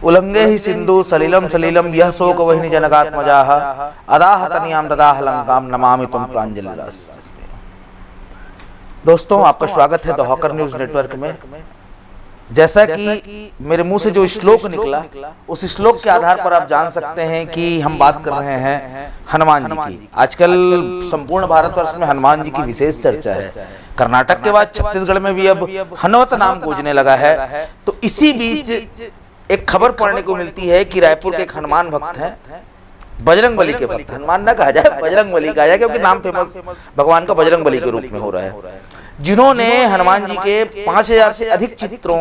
उल्लंघे ही सिंधु सलिलम सलिलम यह शोक वहिनी जनकात्मजाः अदाह तनियाम ददाह लंकाम नमामि तुम प्रांजलिरास। दोस्तों, आपका स्वागत है द हॉकर न्यूज नेटवर्क में। जैसा कि मेरे मुंह से जो श्लोक निकला, उस श्लोक के आधार पर आप जान सकते हैं कि हम बात कर रहे हैं हनुमान जी की। आजकल संपूर्ण भारतवर्ष में हनुमान जी की विशेष चर्चा है। कर्नाटक के बाद छत्तीसगढ़ में भी अब हनुमत नाम गूंजने लगा है। तो इसी बीच एक खबर पढ़ने को मिलती है कि रायपुर के एक हनुमान भक्त हैं, बजरंगबली के भक्त। हनुमान ना कहा जाए, बजरंगबली कहा जाए, क्योंकि नाम फेमस भगवान का बजरंगबली के रूप में हो रहा है। जिन्होंने हनुमान जी के 5000 से अधिक चित्रों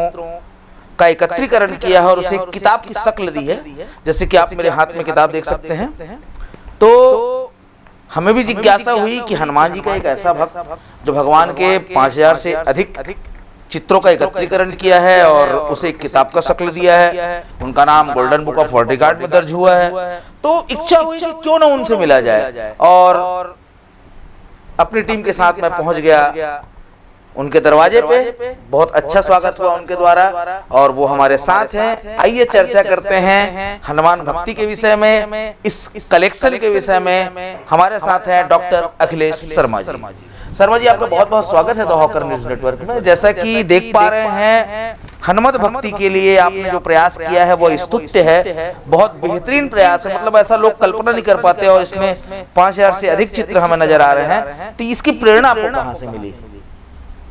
का एकत्रीकरण किया है और उसे किताब की शक्ल दी है। जैसे कि आप मेरे हाथ में किताब देख सकते हैं। तो हमें भी जिज्ञासा हुई कि हनुमान जी का एक ऐसा भक्त जो भगवान के 5000 से अधिक चित्रों का एकत्रीकरण किया है और उसे एक किताब का शक्ल दिया है, उनका नाम golden book of world record में दर्ज हुआ है। तो इच्छा हुई कि क्यों ना उनसे मिला जाए, और अपनी टीम के साथ मैं पहुंच गया उनके दरवाजे पे। बहुत अच्छा स्वागत हुआ उनके द्वारा और वो हमारे साथ हैं। आइए चर्चा करते हैं हनुमान भक्ति के विषय में, इस कलेक्शन के विषय में। हमारे साथ हैं डॉक्टर अखिलेश शर्मा जी। शर्मा जी, आपका बहुत बहुत स्वागत है द हॉकर न्यूज नेटवर्क में। जैसा कि देख पा रहे हैं, हनुमत भक्ति के लिए आपने जो प्रयास किया है वो स्तुत्य है, बहुत बेहतरीन प्रयास है। मतलब ऐसा लोग कल्पना नहीं कर पाते, और इसमें 5000 से अधिक चित्र हमें नजर आ रहे हैं। तो इसकी प्रेरणा आपको कहाँ से मिली?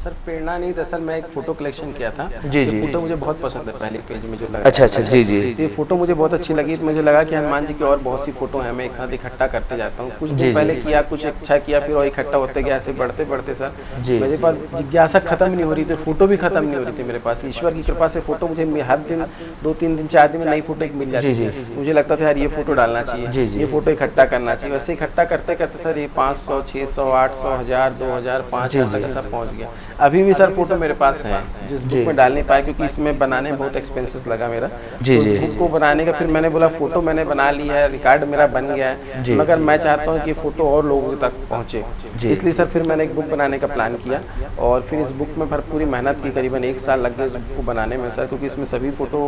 सर, प्रेरणा नहीं, दरअसल मैं एक फोटो कलेक्शन किया था। जी जी। फोटो मुझे बहुत पसंद है, पहले पेज में जो लगा। अच्छा अच्छा, जी जी। ये फोटो मुझे बहुत अच्छी लगी। तो मुझे लगा कि हनुमान जी की और बहुत सी फोटो है, मैं एक साथ इकट्ठा करते जाता हूँ। कुछ दिन पहले किया, कुछ अच्छा किया, फिर और इकट्ठा होते गया। ऐसे बढ़ते बढ़ते सर मेरे पास जिज्ञासा खत्म नहीं हो रही थी, फोटो भी खत्म नहीं हो रही थी मेरे पास। ईश्वर की कृपा से फोटो मुझे हर दिन 2-3 दिन 4 दिन में नई फोटो एक मिल जाती है। मुझे लगता था यार ये फोटो डालना चाहिए, ये फोटो इकट्ठा करना चाहिए। वैसे इकट्ठा करते करते सर ये 500, 600, 800, 1000, 2000, 5000 तक सब पहुँच गया। अभी भी सर फोटो मेरे पास है, जिस बुक में डाल नहीं पाया क्योंकि इसमें बनाने में बहुत एक्सपेंसेस लगा मेरा। जी तो जी। बुक को बनाने का फिर मैंने बोला फोटो मैंने बना ली है, रिकॉर्ड मेरा बन गया है, मगर मैं चाहता हूँ कि फोटो और लोगों तक पहुँचे। इसलिए सर फिर मैंने एक बुक बनाने का प्लान किया और फिर इस बुक में भरपूरी मेहनत की। करीबन 1 साल लग गया इस बुक को बनाने में सर, क्योंकि इसमें सभी फोटो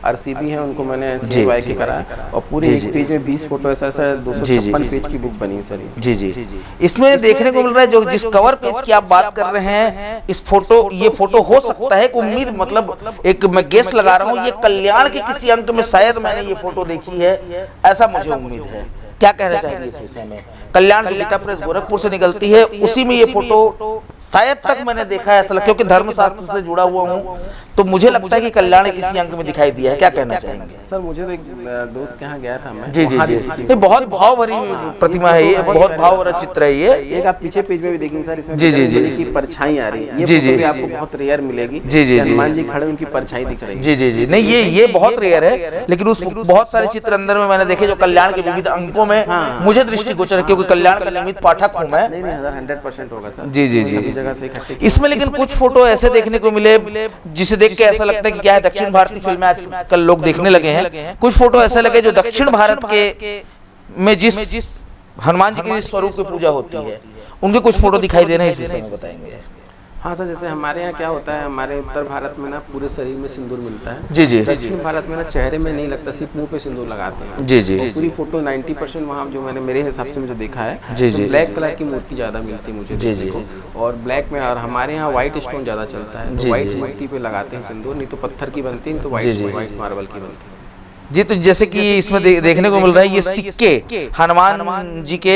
RCB हैं, उनको मैंने CY के करा और पूरे एक पेज में 20 फोटो ऐसा सर 256 पेज की बुक बनी सर। जी जी। इसमें देखने को मिल रहा है जो जिस कवर पेज की आप बात कर रहे हैं, इस फोटो ये फोटो हो सकता है कि उम्मीद, मतलब एक मैं गेस लगा रहा हूँ, ये कल्याण के किसी अंक में शायद मैंने ये फोटो देखी है, ऐसा मुझे उम्मीद है। क्या कहना चाहेंगे इस विषय में? कल्याण जो गीता प्रेस गोरखपुर से निकलती है, उसी में ये फोटो शायद तक मैंने देखा है ऐसा, क्योंकि धर्मशास्त्र से जुड़ा हुआ हूँ तो मुझे लगता है कि कल्याण किसी अंक में दिखाई दिया है। क्या कहना चाहेंगे? सर मुझे तो एक दोस्त के यहाँ गया था मैं। जी जी जी। ये बहुत भाव भरी प्रतिमा है, ये बहुत भाव भरा चित्र है। ये एक आप पीछे पेज में भी देखेंगे सर, इसमें जी जी जी की परछाई आ रही है। जी जी, आपको बहुत रेयर मिलेगी। जी जी, हनुमान जी खड़े उनकी परछाई दिख रही है। जी जी जी। नहीं, ये बहुत रेयर है, लेकिन उस बहुत सारे चित्र अंदर में मैंने देखे जो कल्याण के विविध अंकों में मुझे दृष्टिगोचर है, क्योंकि कल्याण का नियमित पाठक हूँ मैं। 100% होगा सर। जी जी जी। जगह से इकट्ठे इसमें लेकिन कुछ फोटो ऐसे देखने को मिले जिसे देख के ऐसा लगता है कि क्या है, दक्षिण भारतीय फिल्में आजकल लोग देखने लगे हैं। कुछ फोटो ऐसे लगे जो दक्षिण भारत के में जिस हनुमान जी के स्वरूप की पूजा होती है, उनके कुछ फोटो दिखाई दे रहे हैं, इस विषय में बताएंगे? हाँ सर, जैसे हमारे यहाँ क्या होता है, हमारे उत्तर भारत में ना पूरे शरीर में सिंदूर मिलता है। जी जी। दक्षिण भारत में ना चेहरे में नहीं लगता, सिर्फ मुंह पे सिंदूर लगाते हैं। जी जी। तो पूरी फोटो 90% वहाँ जो मैंने मेरे हिसाब से मुझे देखा है, जी जी, ब्लैक कलर की मूर्ति ज्यादा मिलती है मुझे देखने को, और ब्लैक में। और हमारे यहाँ व्हाइट स्टोन ज्यादा चलता है, तो व्हाइट मूर्ति पे लगाते हैं सिंदूर, नहीं तो पत्थर की बनती है, तो व्हाइट मार्बल की बनती है। जी। तो जैसे कि इसमें देखने को मिल रहा है ये सिक्के, हनुमान जी के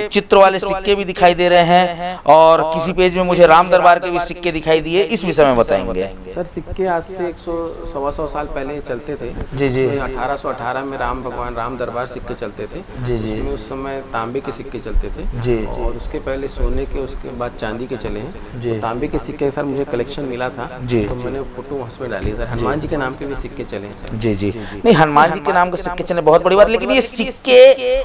चित्र वाले सिक्के भी दिखाई दे रहे हैं, और किसी पेज में मुझे राम दरबार के भी सिक्के दिखाई दिए, इस विषय में बताएंगे? सर सिक्के आज से 100-125 साल पहले चलते थे। जी जी। 1818 में भगवान राम दरबार सिक्के चलते थे। जी जी। उसमें उस समय तांबे के सिक्के चलते थे जी। और उसके पहले सोने के, उसके बाद चांदी के चले हैं। जी। तो तांबे के सिक्के सर मुझे कलेक्शन मिला था जी, तो मैंने फोटो उसमें डाली सर। हनुमान जी के नाम के भी सिक्के चले हैं सर। जी जी। नहीं, हनुमान जी के नाम के सिक्के चले बहुत बड़ी बात, लेकिन ये सिक्के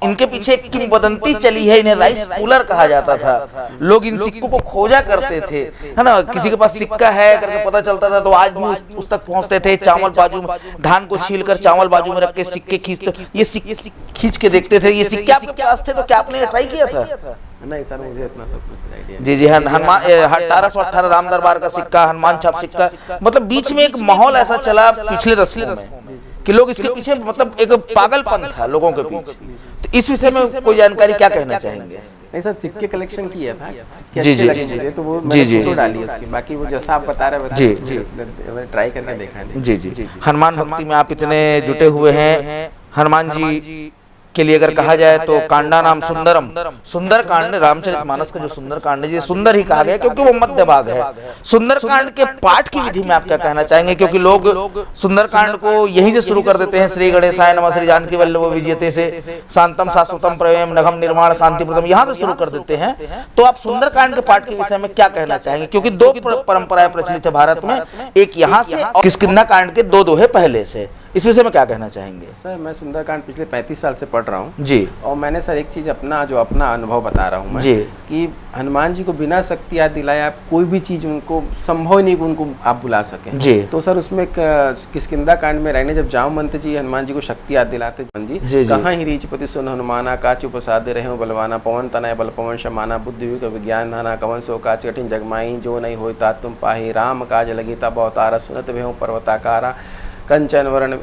इनके पीछे एक किंवदंती चली है, इन्हें राइस कूलर कहा जाता था। लोग इन सिक्कों को खोजा करते थे, है ना, किसी के पास सिक्का है करके पता चलता था तो आज भी उस तक पहुंचते थे। चावल बाजू में, धान को छीलकर चावल बाजू में रख के सिक्के खींचते, ये सिक्के खींच के देखते थे। ये सिक्के आपके पास थे तो क्या आपने ट्राई किया था? नहीं सर, मुझे इतना सब कुछ आइडिया। जी जी। हनुमान 1818 राम दरबार का सिक्का, हनुमान छाप सिक्का, मतलब बीच में एक माहौल ऐसा चला पिछले 10 में कि लोग इसके पीछे मतलब एक पागलपन था लोगों के पीछे। तो इस विषय में कोई जानकारी क्या कहना चाहेंगे? नहीं सर, सिक्के कलेक्शन किया था, सिक्के जी, अच्छे जी, लगे जी, मुझे, तो वो जी, मैंने जी, फोटो जी, डाली है उसकी। बाकी वो जैसा आप बता रहे हैं जी, वैसे ट्राई करके देखा है। जी जी, हनुमान भक्ति में आप इतने जुटे हुए हैं। हनुमान जी के लिए अगर कहा जाए तो कांडा नाम सुंदरम, सुंदर कांड, रामचरितमानस का जो सुंदर कांड है ये सुंदर ही कहा गया क्योंकि वो मध्य भाग है। सुंदर कांड के पाठ की विधि में आप क्या कहना चाहेंगे? क्योंकि लोग सुंदर कांड को यहीं से शुरू कर देते हैं, श्री गणेशाय नमः, श्री जानकी वल्लभ विजयते से, शांतम शाश्वतम प्रेम नघम निर्माण शांति प्रदम, यहाँ से शुरू कर देते हैं। तो आप सुंदर कांड के पाठ के विषय में क्या कहना चाहेंगे? क्योंकि दो परंपराएं प्रचलित है भारत में, एक यहाँ से और किष्किंधा कांड के दो दोहे पहले से। इस विषय में क्या कहना चाहेंगे? सर मैं सुंदरकांड पिछले 35 साल से पढ़ रहा हूँ जी, और मैंने सर एक चीज़ अपना अनुभव बता रहा हूँ मैं जी, कि हनुमान जी को बिना शक्ति याद दिलाए आप कोई भी चीज़ उनको संभव नहीं कि उनको आप बुला सकें जी। तो सर उसमें किष्किंधा कांड में रहने जब जामवंत जी हनुमान जी को शक्ति याद दिलाते जी, कहाँ ही रीचपति सुन हनुमाना काचु प्रसाद रहे बलवाना पवन तनय बल पवन शमाना बुद्धि विज्ञान धाना कवन सो काच कठिन जगमाई जो नहीं होता तुम पाही राम काज लगीता बहुतारा सुनत भेहु पर्वताकारा कंचन वर्ण।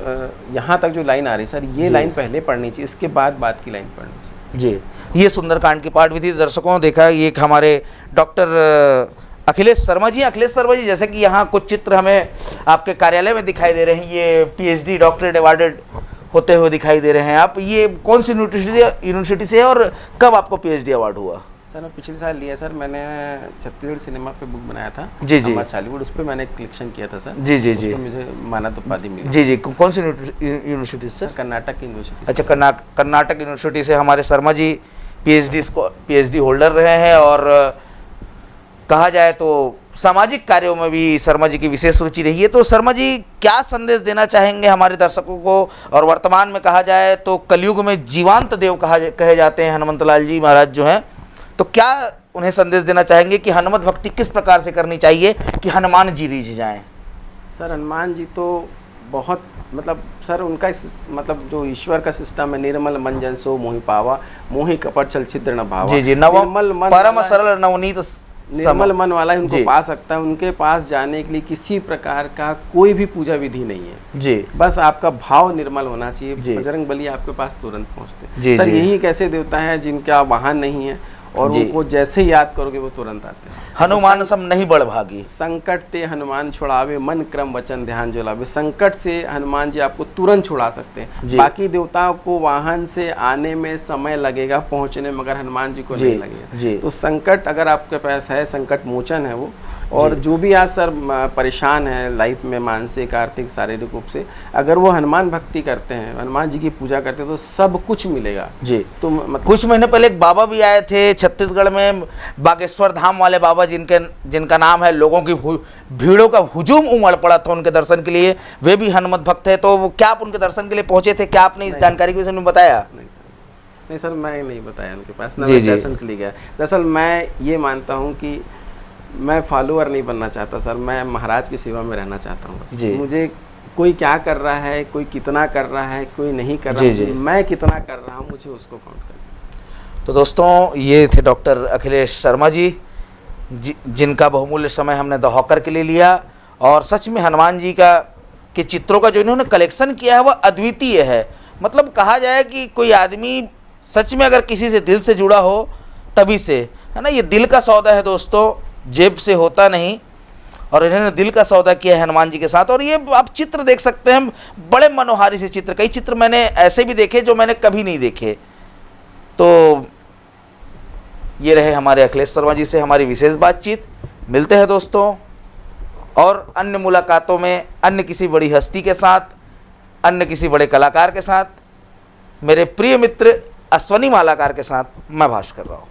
यहाँ तक जो लाइन आ रही सर ये लाइन पहले पढ़नी चाहिए, इसके बाद की लाइन पढ़नी चाहिए। जी, ये सुंदरकांड की पाठ विधि दर्शकों देखा, ये एक हमारे डॉक्टर अखिलेश शर्मा जी। अखिलेश शर्मा जी, जैसे कि यहाँ कुछ चित्र हमें आपके कार्यालय में दिखाई दे रहे हैं, ये PhD डॉक्टरेट अवार्डेड होते हुए दिखाई दे रहे हैं आप। ये कौन सी यूनिवर्सिटी से है और कब आपको PhD अवार्ड हुआ? सर मैं पिछले साल लिया सर, मैंने छत्तीसगढ़ सिनेमा पे बुक बनाया था जी जी, बॉलीवुड, उस पर मैंने कलेक्शन किया था सर। जी जी जी, मुझे मानद उपाधि मिली। जी जी, कौन सी यूनिवर्सिटी से? कर्नाटक यूनिवर्सिटी। अच्छा, कर्नाटक यूनिवर्सिटी से हमारे शर्मा जी PhD होल्डर रहे हैं। और कहा जाए तो सामाजिक कार्यों में भी शर्मा जी की विशेष रुचि रही है। तो शर्मा जी क्या संदेश देना चाहेंगे हमारे दर्शकों को? और वर्तमान में कहा जाए तो कलयुग में जीवांत देव कहे जाते हैं हनुमंत लाल जी महाराज जो हैं, तो क्या उन्हें संदेश देना चाहेंगे कि हनुमत भक्ति किस प्रकार से करनी चाहिए कि हनुमान जी रिझ जाएं? सर हनुमान जी तो बहुत मतलब सर उनका मतलब जो ईश्वर का सिस्टम है, निर्मल मन जन सो मोहि पावा मोहि कपट छल छिद्र न भावा। जी जी, निर्मल मन परम सरल नवनीत निर्मल मन वाला ही उनको पा सकता है। उनके पास जाने के लिए किसी प्रकार का कोई भी पूजा विधि नहीं है जी, बस आपका भाव निर्मल होना चाहिए। बजरंग बली आपके पास तुरंत पहुंचते। सर यही एक ऐसे देवता है जिनका वाहन नहीं है और उनको जैसे ही याद करोगे वो तुरंत आते हैं। हनुमान सम नहीं बड़ भागी, संकट ते हनुमान छुड़ावे मन क्रम वचन ध्यान जो लावे। संकट से हनुमान जी आपको तुरंत छुड़ा सकते हैं। बाकी देवताओं को वाहन से आने में समय लगेगा पहुंचने, मगर हनुमान जी को नहीं लगेगा। तो संकट अगर आपके पास है, संकट मोचन है वो। और जो भी आज सर परेशान है लाइफ में मानसिक आर्थिक शारीरिक रूप से, अगर वो हनुमान भक्ति करते हैं, हनुमान जी की पूजा करते हैं तो सब कुछ मिलेगा जी। तो मतलब कुछ महीने पहले एक बाबा भी आए थे छत्तीसगढ़ में, बागेश्वर धाम वाले बाबा जिनका नाम है, लोगों की भीड़ों का हुजूम उमड़ पड़ा था उनके दर्शन के लिए। वे भी हनुमत भक्त है, तो क्या आप उनके दर्शन के लिए पहुंचे थे? क्या आपने इस जानकारी के विषय में बताया? नहीं सर मैं नहीं बताया उनके पास, ना मैं दर्शन के लिए गया। दरअसल मैं ये मानता हूँ कि मैं फॉलोअर नहीं बनना चाहता सर, मैं महाराज की सेवा में रहना चाहता हूँ। मुझे कोई क्या कर रहा है, कोई कितना कर रहा है, कोई नहीं कर रहा है, मैं कितना कर रहा हूँ मुझे उसको काउंट करना। तो दोस्तों ये थे डॉक्टर अखिलेश शर्मा जी, जिनका बहुमूल्य समय हमने द हॉकर के लिए लिया। और सच में हनुमान जी के चित्रों का जो इन्होंने कलेक्शन किया है वह अद्वितीय है। मतलब कहा जाए कि कोई आदमी सच में अगर किसी से दिल से जुड़ा हो तभी से, है ना, ये दिल का सौदा है दोस्तों, जेब से होता नहीं। और इन्होंने दिल का सौदा किया है हनुमान जी के साथ। और ये आप चित्र देख सकते हैं, बड़े मनोहारी से चित्र, कई चित्र मैंने ऐसे भी देखे जो मैंने कभी नहीं देखे। तो ये रहे हमारे अखिलेश शर्मा जी से हमारी विशेष बातचीत। मिलते हैं दोस्तों और अन्य मुलाकातों में अन्य किसी बड़ी हस्ती के साथ, अन्य किसी बड़े कलाकार के साथ, मेरे प्रिय मित्र अश्वनी मालाकार के साथ मैं भाष कर रहा हूँ।